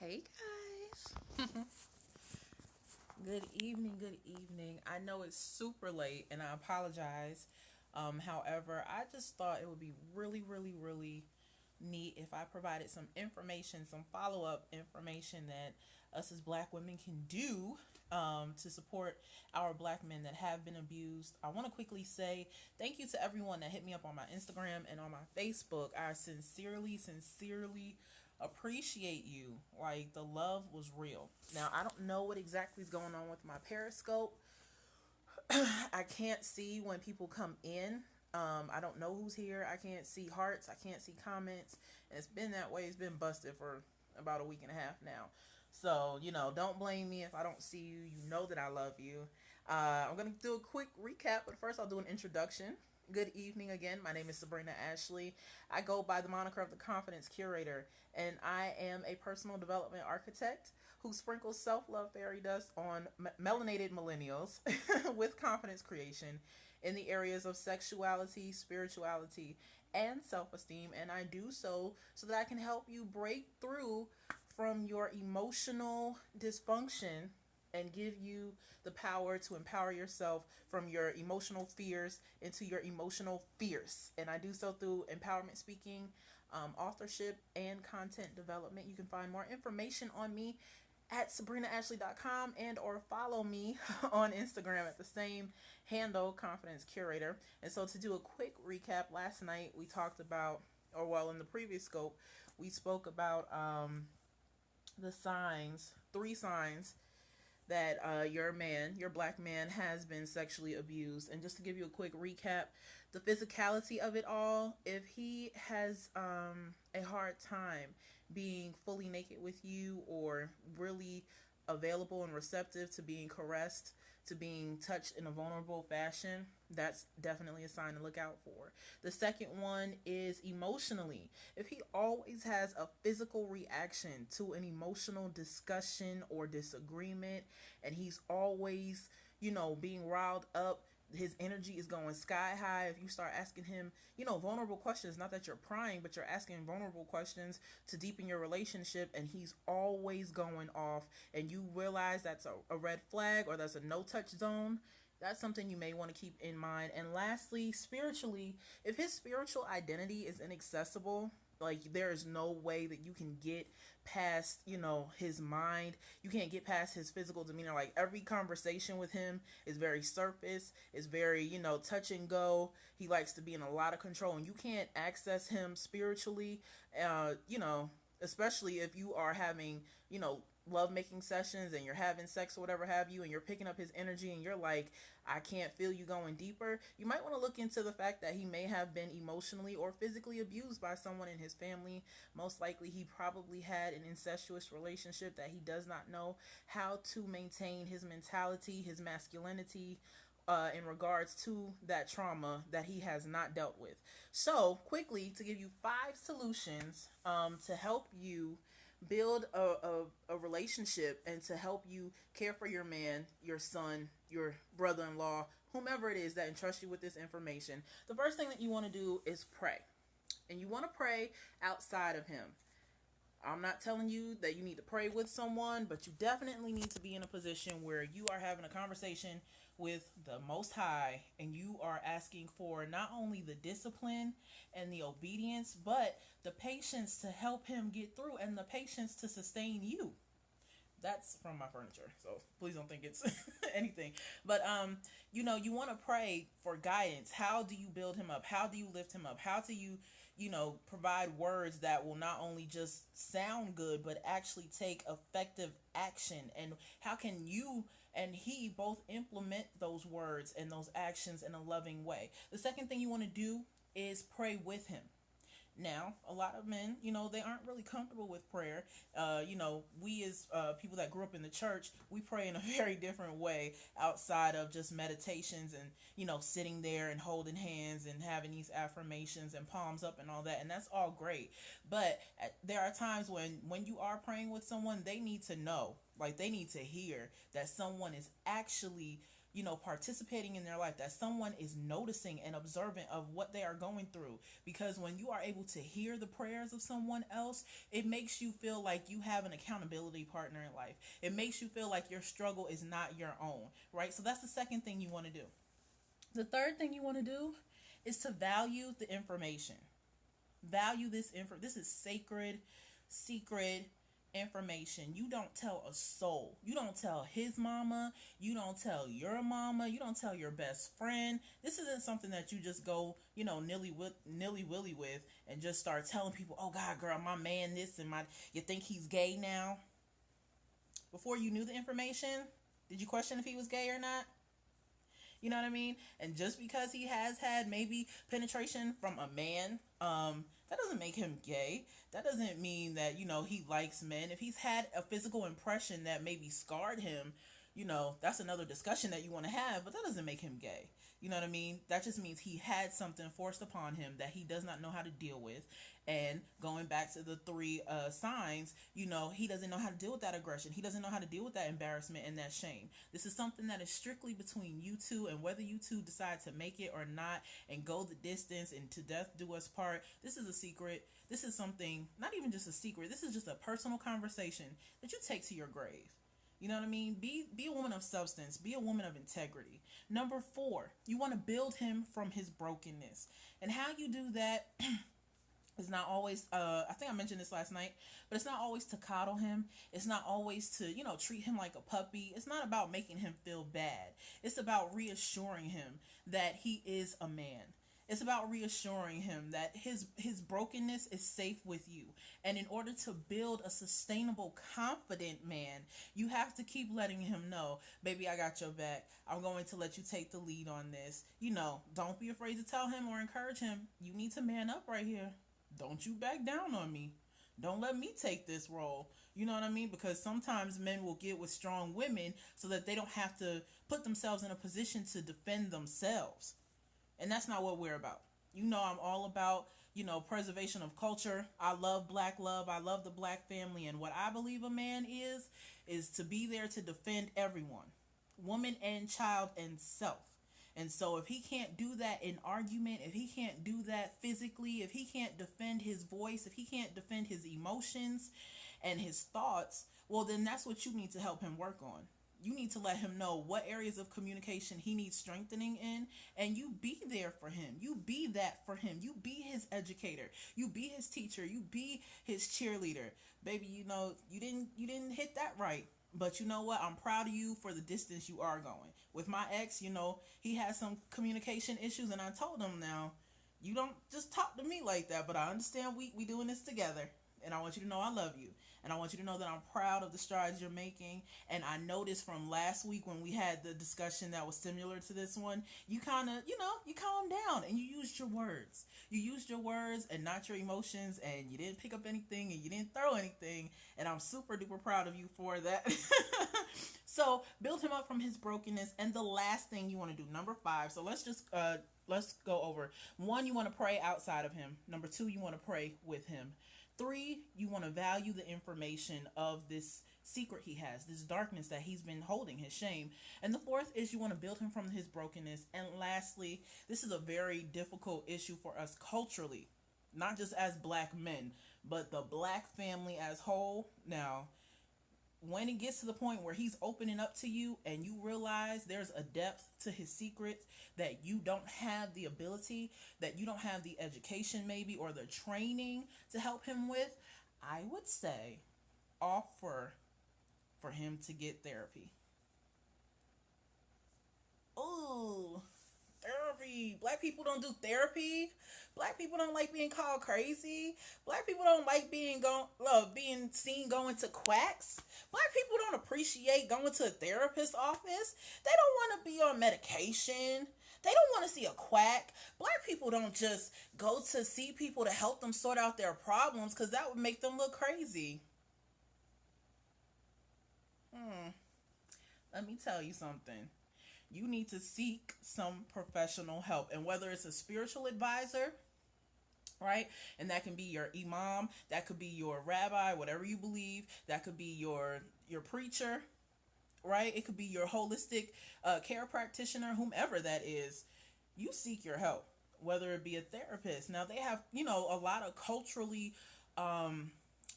Hey guys. Good evening, good evening. I know it's super late and I apologize. However, I just thought it would be really neat if I provided some information, some follow up information that us as black women can do to support our black men that have been abused. I want to quickly say thank you to everyone that hit me up on my Instagram and on my Facebook. I sincerely appreciate you. Like, the love was real. Now, I don't know what exactly is going on with my Periscope. I can't see when people come in. I don't know who's here. I can't see hearts. I can't see comments. And it's been that way. It's been busted for about a week and a half now. So, don't blame me if I don't see you. You know that I love you. I'm going to do a quick recap, but first I'll do an introduction. Good evening again. My name is Sabrina Ashley. I go by the moniker of the Confidence Curator, and I am a personal development architect who sprinkles self love fairy dust on melanated millennials with confidence creation in the areas of sexuality, spirituality, and self esteem. And I do so that I can help you break through from your emotional dysfunction and give you the power to empower yourself from your emotional fears into your emotional fierce. And I do so through empowerment speaking, authorship, and content development. You can find more information on me at sabrinaashley.com and or follow me on Instagram at the same handle, Confidence Curator. And so, to do a quick recap, last night we talked about, or well, in the previous scope, we spoke about the signs, three signs that your black man, has been sexually abused. And just to give you a quick recap, the physicality of it all, if he has a hard time being fully naked with you or really available and receptive to being caressed, to being touched in a vulnerable fashion, that's definitely a sign to look out for. The second one is emotionally. If he always has a physical reaction to an emotional discussion or disagreement, and he's always, being riled up, his energy is going sky high. If you start asking him, vulnerable questions, not that you're prying, but you're asking vulnerable questions to deepen your relationship, and he's always going off, and you realize that's a red flag or that's a no touch zone, that's something you may want to keep in mind. And lastly, spiritually, if his spiritual identity is inaccessible, like there is no way that you can get past, his mind. You can't get past his physical demeanor. Like, every conversation with him is very surface, is very, touch and go. He likes to be in a lot of control, and you can't access him spiritually. Especially if you are having, love making sessions and you're having sex or whatever have you, and you're picking up his energy and you're like, I can't feel you going deeper. You might want to look into the fact that he may have been emotionally or physically abused by someone in his family. Most likely he probably had an incestuous relationship that he does not know how to maintain his mentality, his masculinity, in regards to that trauma that he has not dealt with. So, quickly, to give you 5 solutions to help you build a relationship and to help you care for your man, your son, your brother in law, whomever it is that entrusts you with this information. The first thing that you want to do is pray. And you want to pray outside of him. I'm not telling you that you need to pray with someone, but you definitely need to be in a position where you are having a conversation with the Most High, and you are asking for not only the discipline and the obedience, but the patience to help him get through and the patience to sustain you. That's from my furniture, so please don't think it's anything. But you want to pray for guidance. How do you build him up? How do you lift him up? How do you, provide words that will not only just sound good but actually take effective action? And how can you and he both implement those words and those actions in a loving way? The second thing you want to do is pray with him. Now, a lot of men, they aren't really comfortable with prayer. We as people that grew up in the church, we pray in a very different way outside of just meditations and, sitting there and holding hands and having these affirmations and palms up and all that. And that's all great. But there are times when you are praying with someone, they need to know, like, they need to hear that someone is actually participating in their life, that someone is noticing and observant of what they are going through. Because when you are able to hear the prayers of someone else, it makes you feel like you have an accountability partner in life. It makes you feel like your struggle is not your own, right? So that's the second thing you want to do. The third thing you want to do is to value the information. Value this info. This is sacred, secret information. You don't tell a soul. You don't tell his mama. You don't tell your mama. You don't tell your best friend. This isn't something that you just go, nilly willy with and just start telling people, oh God, girl, my man this and you think he's gay now? Before you knew the information, did you question if he was gay or not? You know what I mean? And just because he has had maybe penetration from a man, that doesn't make him gay. That doesn't mean that, he likes men. If he's had a physical impression that maybe scarred him, that's another discussion that you want to have, but that doesn't make him gay. You know what I mean? That just means he had something forced upon him that he does not know how to deal with. And going back to the three signs, he doesn't know how to deal with that aggression. He doesn't know how to deal with that embarrassment and that shame. This is something that is strictly between you two, and whether you two decide to make it or not and go the distance and to death do us part, this is a secret. This is something, not even just a secret, this is just a personal conversation that you take to your grave. You know what I mean? Be a woman of substance. Be a woman of integrity. Number 4, you want to build him from his brokenness. And how you do that is not always, I think I mentioned this last night, but it's not always to coddle him. It's not always to, treat him like a puppy. It's not about making him feel bad. It's about reassuring him that he is a man. It's about reassuring him that his brokenness is safe with you. And in order to build a sustainable, confident man, you have to keep letting him know, baby, I got your back. I'm going to let you take the lead on this. Don't be afraid to tell him or encourage him. You need to man up right here. Don't you back down on me. Don't let me take this role. You know what I mean? Because sometimes men will get with strong women so that they don't have to put themselves in a position to defend themselves. And that's not what we're about. I'm all about, preservation of culture. I love black love. I love the black family. And what I believe a man is to be there to defend everyone, woman and child and self. And so if he can't do that in argument, if he can't do that physically, if he can't defend his voice, if he can't defend his emotions and his thoughts, well, then that's what you need to help him work on. You need to let him know what areas of communication he needs strengthening in, and you be there for him. You be that for him. You be his educator. You be his teacher. You be his cheerleader. Baby, you didn't hit that right. But you know what? I'm proud of you for the distance you are going. With my ex, he had some communication issues, and I told him, now, you don't just talk to me like that, but I understand we doing this together, and I want you to know I love you. And I want you to know that I'm proud of the strides you're making. And I noticed from last week when we had the discussion that was similar to this one, you kind of, you calmed down and you used your words. You used your words and not your emotions, and you didn't pick up anything and you didn't throw anything. And I'm super duper proud of you for that. So build him up from his brokenness. And the last thing you want to do, number 5. So let's go over. 1, you want to pray outside of him. Number 2, you want to pray with him. 3, you want to value the information of this secret he has, this darkness that he's been holding, his shame. And the 4th is you want to build him from his brokenness. And lastly, this is a very difficult issue for us culturally, not just as black men, but the black family as whole. Now, when it gets to the point where he's opening up to you and you realize there's a depth to his secrets that you don't have the ability, that you don't have the education maybe or the training to help him with, I would say offer for him to get therapy. Ooh, therapy. Black people don't do therapy. Black people don't like being called crazy. Black people don't like being seen going to quacks. Black people don't appreciate going to a therapist's office. They don't want to be on medication. They don't want to see a quack. Black people don't just go to see people to help them sort out their problems because that would make them look crazy. Let me tell you something. You need to seek some professional help. And whether it's a spiritual advisor, right? And that can be your imam, that could be your rabbi, whatever you believe, that could be your preacher, right? It could be your holistic care practitioner, whomever that is. You seek your help, whether it be a therapist. Now they have, a lot of culturally um,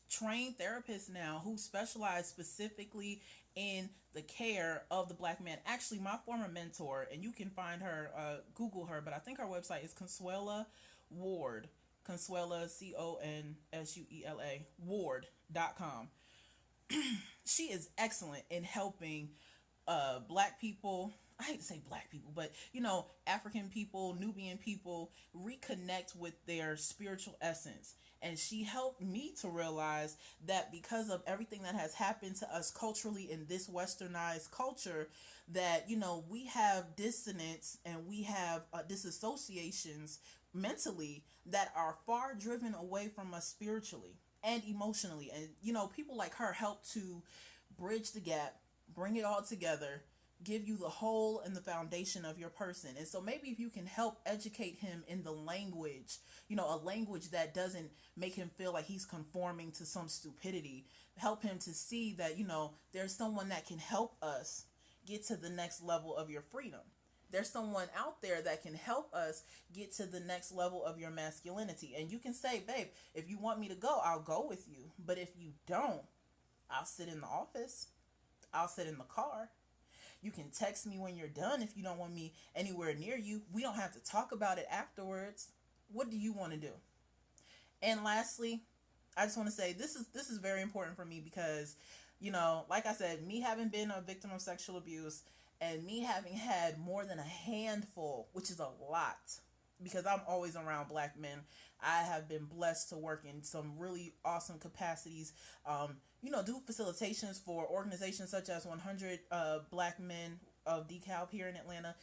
trained therapists now who specialize specifically in the care of the black man. Actually, my former mentor, and you can find her, Google her, but I think her website is Consuela Ward. Consuela, Consuela, Ward.com. She is excellent in helping black people. I hate to say black people, but African people, Nubian people reconnect with their spiritual essence. And she helped me to realize that because of everything that has happened to us culturally in this westernized culture, that we have dissonance and we have disassociations mentally that are far driven away from us spiritually and emotionally. And people like her help to bridge the gap, bring it all together, give you the whole and the foundation of your person. And so maybe if you can help educate him in the language, a language that doesn't make him feel like he's conforming to some stupidity, help him to see that there's someone that can help us get to the next level of your freedom. There's someone out there that can help us get to the next level of your masculinity. And you can say, babe, if you want me to go, I'll go with you. But if you don't, I'll sit in the office. I'll sit in the car. You can text me when you're done if you don't want me anywhere near you. We don't have to talk about it afterwards. What do you want to do? And lastly, I just want to say this is very important for me because, like I said, me having been a victim of sexual abuse and me having had more than a handful, which is a lot, because I'm always around black men. I have been blessed to work in some really awesome capacities. Do facilitations for organizations such as 100 Black Men of DeKalb here in Atlanta,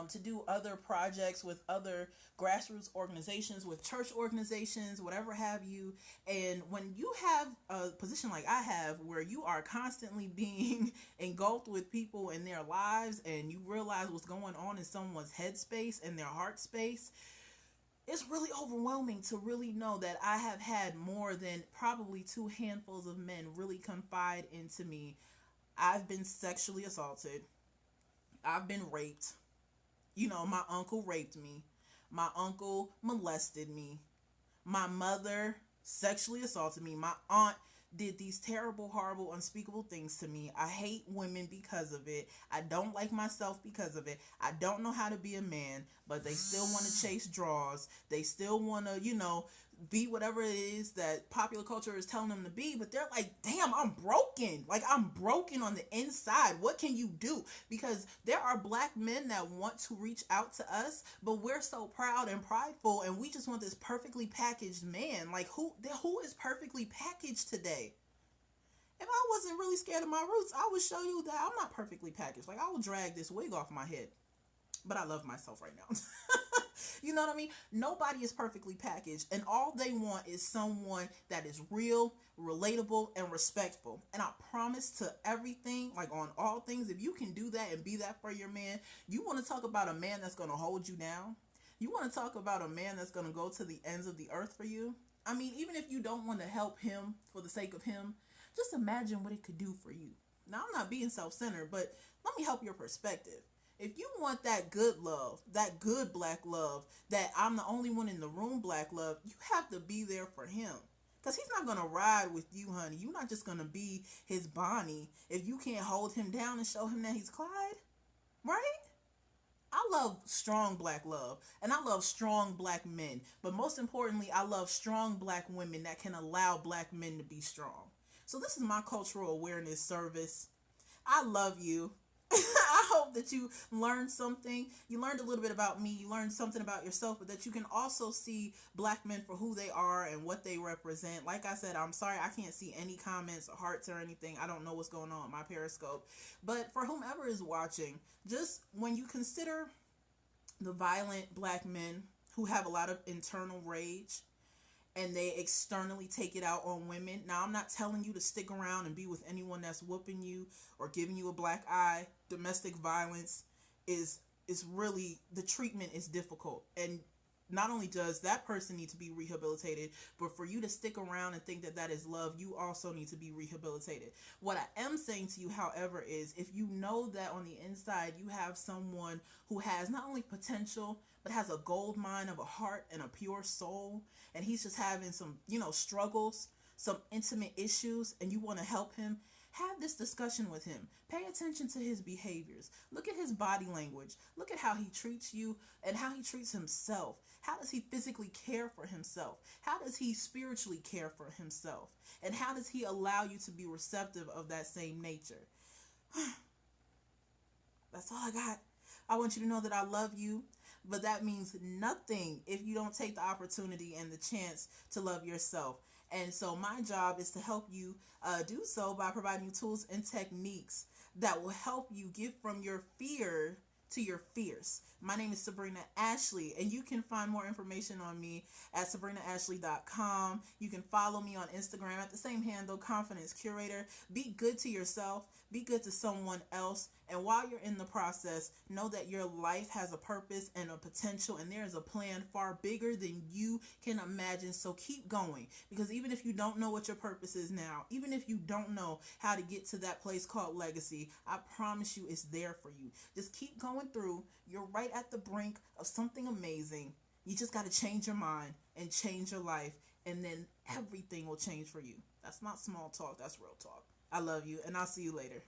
to do other projects with other grassroots organizations, with church organizations, whatever have you. And when you have a position like I have, where you are constantly being engulfed with people in their lives, and you realize what's going on in someone's headspace and their heart space, it's really overwhelming to really know that I have had more than probably two handfuls of men really confide into me. I've been sexually assaulted. I've been raped. My uncle raped me. My uncle molested me. My mother sexually assaulted me. My aunt did these terrible, horrible, unspeakable things to me. I hate women because of it. I don't like myself because of it. I don't know how to be a man, but they still want to chase draws. They still want to, be whatever it is that popular culture is telling them to be. But they're like, damn, I'm broken. Like, I'm broken on the inside. What can you do? Because there are black men that want to reach out to us, but we're so proud and prideful, and we just want this perfectly packaged man. Like, who is perfectly packaged today? If I wasn't really scared of my roots, I would show you that I'm not perfectly packaged. Like, I will drag this wig off my head. But I love myself right now. You know what I mean? Nobody is perfectly packaged. And all they want is someone that is real, relatable, and respectful. And I promise to everything, like on all things, if you can do that and be that for your man, you want to talk about a man that's going to hold you down? You want to talk about a man that's going to go to the ends of the earth for you? I mean, even if you don't want to help him for the sake of him, just imagine what it could do for you. Now, I'm not being self-centered, but let me help your perspective. If you want that good love, that good black love, that I'm the only one in the room black love, you have to be there for him. Because he's not going to ride with you, honey. You're not just going to be his Bonnie if you can't hold him down and show him that he's Clyde. Right? I love strong black love, and I love strong black men. But most importantly, I love strong black women that can allow black men to be strong. So this is my cultural awareness service. I love you. I hope that you learned something. You learned a little bit about me. You learned something about yourself, but that you can also see black men for who they are and what they represent. Like I said, I'm sorry I can't see any comments or hearts or anything. I don't know what's going on with my Periscope. But for whomever is watching, just when you consider the violent black men who have a lot of internal rage, and they externally take it out on women. Now, I'm not telling you to stick around and be with anyone that's whooping you or giving you a black eye. Domestic violence is really, the treatment is difficult. And not only does that person need to be rehabilitated, but for you to stick around and think that that is love, you also need to be rehabilitated. What I am saying to you, however, is if you know that on the inside you have someone who has not only potential, but has a gold mine of a heart and a pure soul, and he's just having some, struggles, some intimate issues, and you want to help him, have this discussion with him. Pay attention to his behaviors. Look at his body language. Look at how he treats you and how he treats himself. How does he physically care for himself? How does he spiritually care for himself? And how does he allow you to be receptive of that same nature? That's all I got. I want you to know that I love you, but that means nothing if you don't take the opportunity and the chance to love yourself. And so my job is to help you do so by providing you tools and techniques that will help you get from your fear to your fierce. My name is Sabrina Ashley, and you can find more information on me at sabrinaashley.com. You can follow me on Instagram at the same handle, Confidence Curator. Be good to yourself. Be good to someone else. And while you're in the process, know that your life has a purpose and a potential, and there is a plan far bigger than you can imagine. So keep going, because even if you don't know what your purpose is now, even if you don't know how to get to that place called legacy, I promise you it's there for you. Just keep going through. You're right at the brink of something amazing. You just got to change your mind and change your life, and then everything will change for you. That's not small talk, that's real talk. I love you, and I'll see you later.